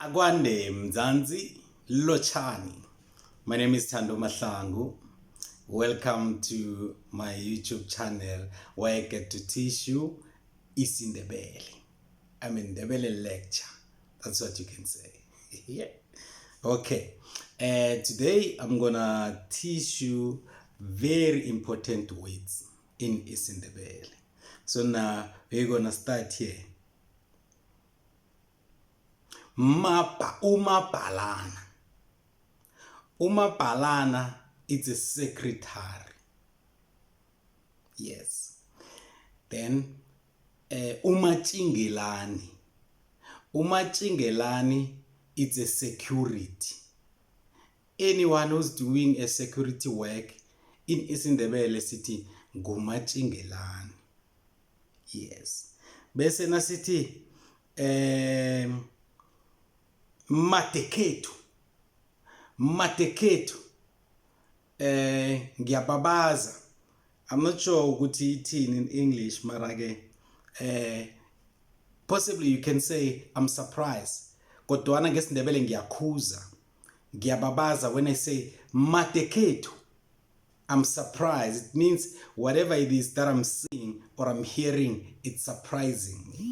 Akwande Mzansi Lochani. My name is Thando Mahlangu. Welcome to my YouTube channel where I get to teach you IsiNdebele. I mean Ndebele lecture. That's what you can say. Yeah. Okay. Today I'm gonna teach you very important words in IsiNdebele. So now we're gonna start here. Umabhalana. Umabhalana is a secretary. Yes. Then umatshingelani. Umatshingelani is a security. Anyone who's doing a security work in IsiNdebele city ngumatshingelani. Yes. Bese na city Matekethu ngiyababaza. I'm not sure ukuthi ithini in English mara ke possibly you can say I'm surprised. Kodwana ngesindebele ngiyakhuza. Ngiyababaza when I say matekethu, I'm surprised. It means whatever it is that I'm seeing or I'm hearing, it's surprising me.